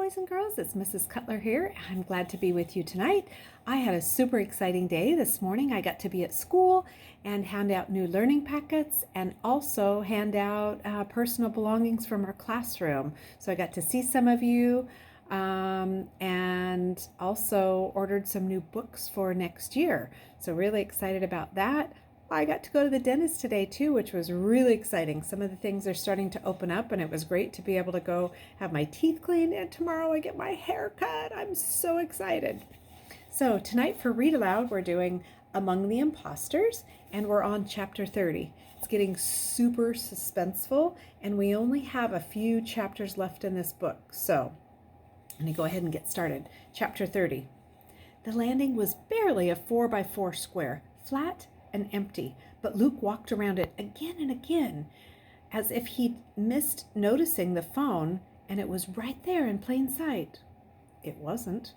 boys and girls, it's Mrs. Cutler here. I'm glad to be with you tonight. I had a super exciting day this morning. I got to be at school and hand out new learning packets and also hand out personal belongings from our classroom. So I got to see some of you and also ordered some new books for next year. So really excited about that. I got to go to the dentist today too, which was really exciting. Some of the things are starting to open up and it was great to be able to go have my teeth cleaned, and tomorrow I get my hair cut. I'm so excited. So tonight for Read Aloud, we're doing Among the Imposters and we're on chapter 30. It's getting super suspenseful and we only have a few chapters left in this book. So I'm going to go ahead and get started. Chapter 30. The landing was barely a 4x4 square, flat and empty, but Luke walked around it again and again as if he'd missed noticing the phone and it was right there in plain sight. It wasn't.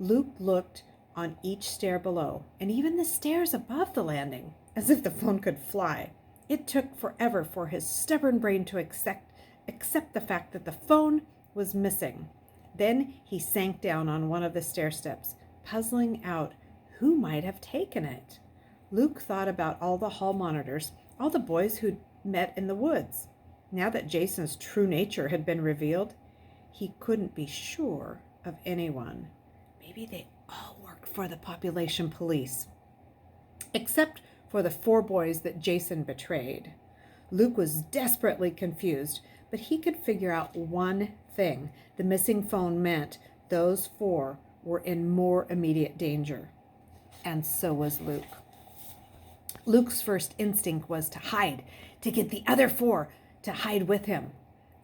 Luke looked on each stair below and even the stairs above the landing as if the phone could fly. It took forever for his stubborn brain to accept the fact that the phone was missing. Then he sank down on one of the stair steps, puzzling out who might have taken it. Luke thought about all the hall monitors, all the boys who'd met in the woods. Now that Jason's true nature had been revealed, he couldn't be sure of anyone. Maybe they all worked for the population police, except for the 4 boys that Jason betrayed. Luke was desperately confused, but he could figure out one thing. The missing phone meant those 4 were in more immediate danger. And so was Luke. Luke's first instinct was to hide, to get the other 4 to hide with him.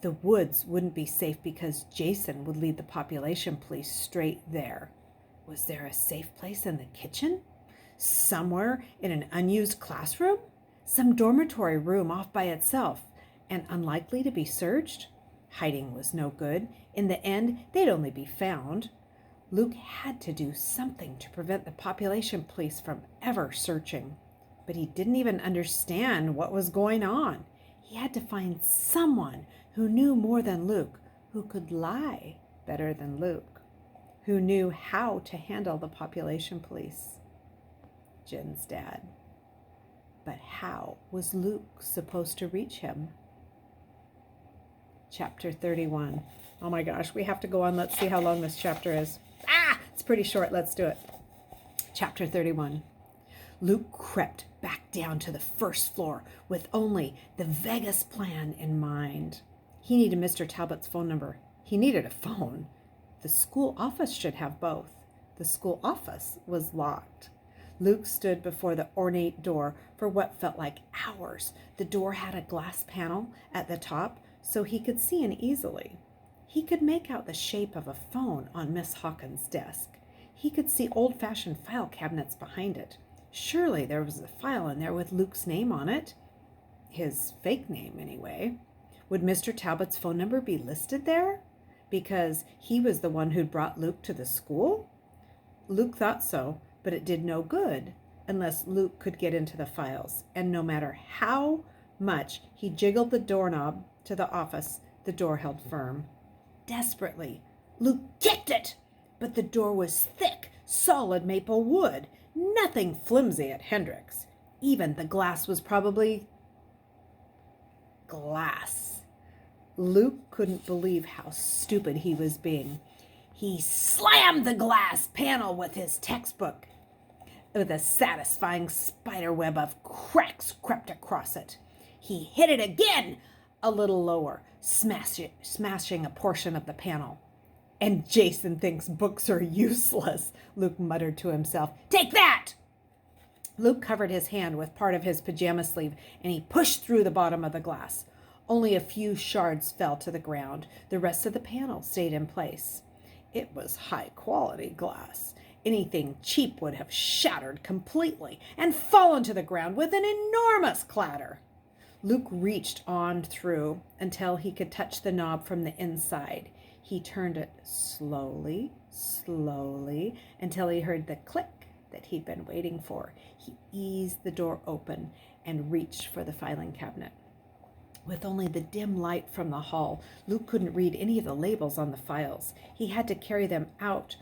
The woods wouldn't be safe because Jason would lead the population police straight there. Was there a safe place in the kitchen? Somewhere in an unused classroom? Some dormitory room off by itself and unlikely to be searched? Hiding was no good. In the end, they'd only be found. Luke had to do something to prevent the population police from ever searching. But he didn't even understand what was going on. He had to find someone who knew more than Luke, who could lie better than Luke, who knew how to handle the population police. Jen's dad. But how was Luke supposed to reach him? Chapter 31. Oh my gosh, we have to go on. Let's see how long this chapter is. It's pretty short. Let's do it. Chapter 31. Luke crept back down to the first floor with only the vaguest plan in mind. He needed Mr. Talbot's phone number. He needed a phone. The school office should have both. The school office was locked. Luke stood before the ornate door for what felt like hours. The door had a glass panel at the top so he could see in easily. He could make out the shape of a phone on Miss Hawkins' desk. He could see old-fashioned file cabinets behind it. Surely there was a file in there with Luke's name on it. His fake name, anyway. Would Mr. Talbot's phone number be listed there? Because he was the one who'd brought Luke to the school? Luke thought so, but it did no good unless Luke could get into the files. And no matter how much he jiggled the doorknob to the office, the door held firm. Desperately, Luke kicked it, but the door was thick, solid maple wood. Nothing flimsy at Hendrix. Even the glass was probably glass. Luke couldn't believe how stupid he was being. He slammed the glass panel with his textbook. With a satisfying spiderweb of cracks crept across it. He hit it again, a little lower, smashing a portion of the panel. And Jason thinks books are useless, Luke muttered to himself. Take that! Luke covered his hand with part of his pajama sleeve, and he pushed through the bottom of the glass. Only a few shards fell to the ground. The rest of the panel stayed in place. It was high-quality glass. Anything cheap would have shattered completely and fallen to the ground with an enormous clatter. Luke reached on through until he could touch the knob from the inside. He turned it slowly, until he heard the click that he'd been waiting for. He eased the door open and reached for the filing cabinet. With only the dim light from the hall, Luke couldn't read any of the labels on the files. He had to carry them out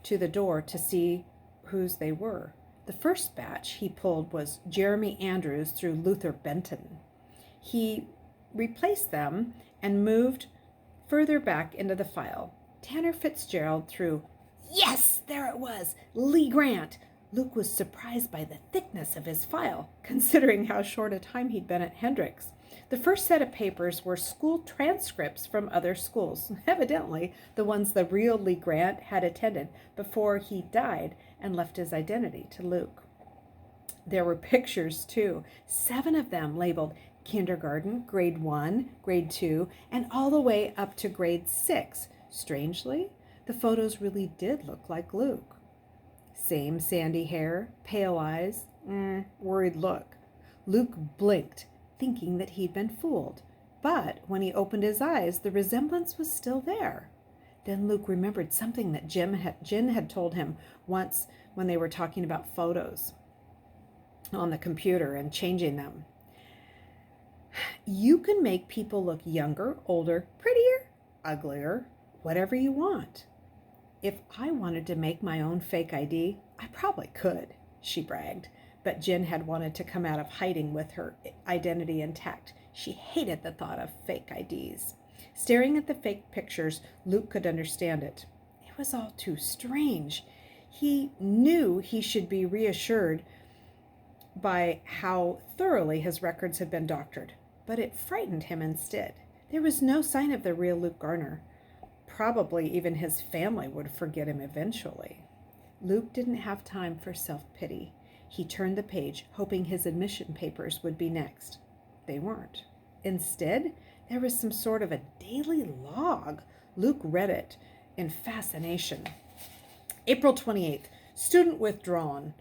to the door to see whose they were. The first batch he pulled was Jeremy Andrews through Luther Benton. He replaced them and moved further back into the file. Tanner Fitzgerald through, yes, there it was, Lee Grant. Luke was surprised by the thickness of his file, considering how short a time he'd been at Hendrix. The first set of papers were school transcripts from other schools, evidently the ones the real Lee Grant had attended before he died and left his identity to Luke. There were pictures, too, 7 of them labeled kindergarten, grade 1, grade 2, and all the way up to grade 6. Strangely, the photos really did look like Luke. Same sandy hair, pale eyes, worried look. Luke blinked, thinking that he'd been fooled. But when he opened his eyes, the resemblance was still there. Then Luke remembered something that Jen had told him once when they were talking about photos on the computer and changing them. You can make people look younger, older, prettier, uglier, whatever you want. If I wanted to make my own fake ID, I probably could, she bragged. But Jen had wanted to come out of hiding with her identity intact. She hated the thought of fake IDs. Staring at the fake pictures, Luke could understand it. It was all too strange. He knew he should be reassured by how thoroughly his records had been doctored, but it frightened him instead. There was no sign of the real Luke Garner. Probably even his family would forget him eventually. Luke didn't have time for self-pity. He turned the page, hoping his admission papers would be next. They weren't. Instead, there was some sort of a daily log. Luke read it in fascination. April 28th, student withdrawn.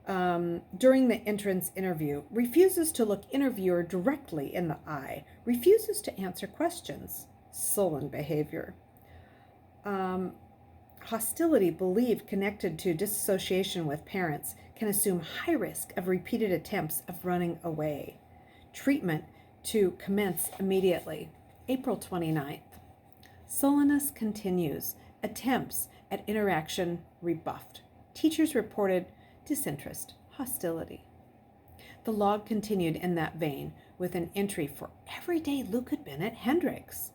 During the entrance interview, refuses to look interviewer directly in the eye, refuses to answer questions. Sullen behavior. Hostility believed connected to dissociation with parents can assume high risk of repeated attempts of running away. Treatment to commence immediately. April 29th. Sullenness continues. Attempts at interaction rebuffed. Teachers reported disinterest, hostility. The log continued in that vein with an entry for every day Luke had been at Hendrix.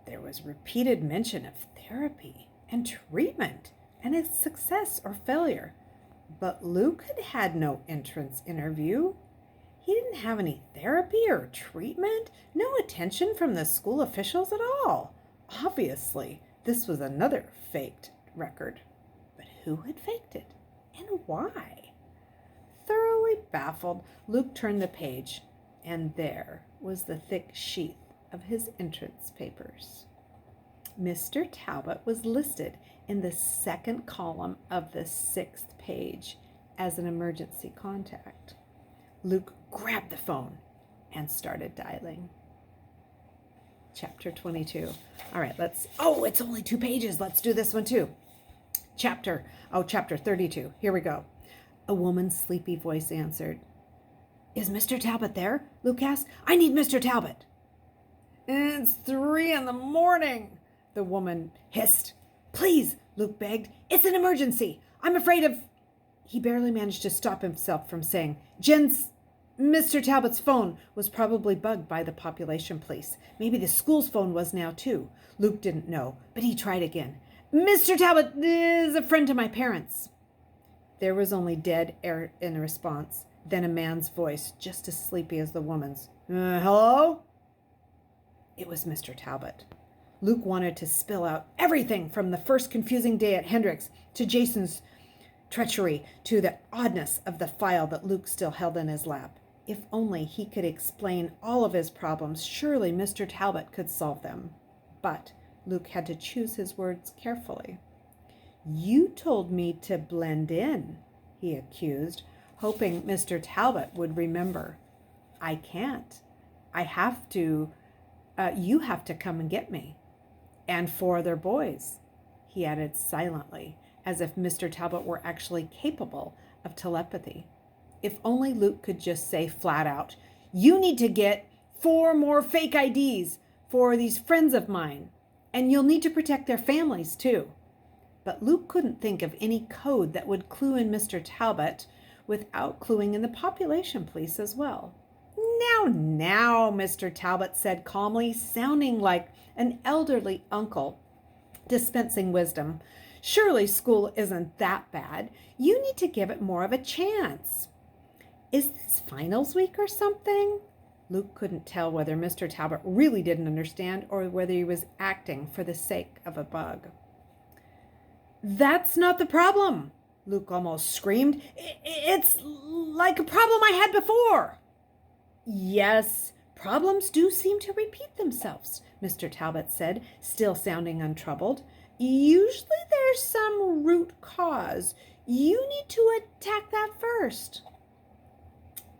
There was repeated mention of therapy and treatment and its success or failure. But Luke had had no entrance interview. He didn't have any therapy or treatment, no attention from the school officials at all. Obviously, this was another faked record. But who had faked it, and why? Thoroughly baffled, Luke turned the page, and there was the thick sheath of his entrance papers. Mr. Talbot was listed in the second column of the 6th page as an emergency contact. Luke grabbed the phone and started dialing. Chapter 22. All right, it's only 2 pages. Let's do this one too. Chapter 32. Here we go. A woman's sleepy voice answered. Is Mr. Talbot there? Luke asked. I need Mr. Talbot. It's 3 a.m, the woman hissed. Please, Luke begged. It's an emergency. I'm afraid of... He barely managed to stop himself from saying, Mr. Talbot's phone was probably bugged by the population police. Maybe the school's phone was now too. Luke didn't know, but he tried again. Mr. Talbot is a friend to my parents. There was only dead air in response, then a man's voice, just as sleepy as the woman's. Hello? It was Mr. Talbot. Luke wanted to spill out everything from the first confusing day at Hendrix to Jason's treachery to the oddness of the file that Luke still held in his lap. If only he could explain all of his problems, surely Mr. Talbot could solve them. But Luke had to choose his words carefully. You told me to blend in, he accused, hoping Mr. Talbot would remember. I can't. I have to, you have to come and get me. And 4 other boys, he added silently, as if Mr. Talbot were actually capable of telepathy. If only Luke could just say flat out, you need to get 4 more fake IDs for these friends of mine. And you'll need to protect their families too. But Luke couldn't think of any code that would clue in Mr. Talbot without cluing in the population police as well. Now, Mr. Talbot said calmly, sounding like an elderly uncle dispensing wisdom. Surely school isn't that bad. You need to give it more of a chance. Is this finals week or something? Luke couldn't tell whether Mr. Talbot really didn't understand or whether he was acting for the sake of a bug. That's not the problem, Luke almost screamed. It's like a problem I had before. Yes, problems do seem to repeat themselves, Mr. Talbot said, still sounding untroubled. Usually there's some root cause. You need to attack that first.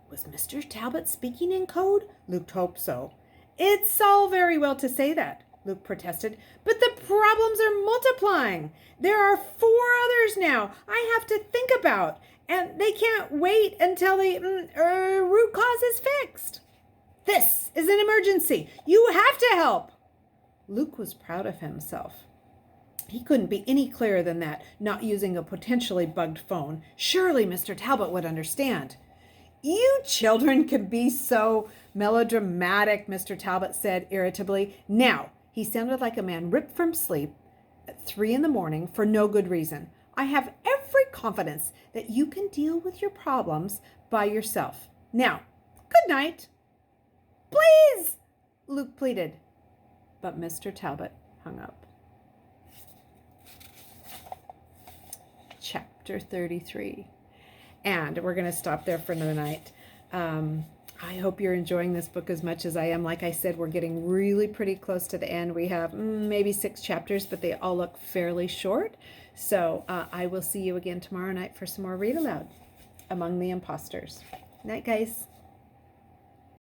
Was Mr. Talbot speaking in code? Luke hoped so. It's all very well to say that, Luke protested, but the problems are multiplying. There are 4 others now I have to think about, and they can't wait until the root cause is fixed. This is an emergency. You have to help. Luke was proud of himself. He couldn't be any clearer than that, not using a potentially bugged phone. Surely Mr. Talbot would understand. You children can be so melodramatic, Mr. Talbot said irritably. Now, he sounded like a man ripped from sleep at 3 a.m. for no good reason. I have every confidence that you can deal with your problems by yourself. Now, good night. Please, Luke pleaded. But Mr. Talbot hung up. Chapter 33. And we're going to stop there for another night. I hope you're enjoying this book as much as I am. Like I said, we're getting really pretty close to the end. We have maybe 6 chapters, but they all look fairly short. So I will see you again tomorrow night for some more Read Aloud Among the Imposters. Night, guys.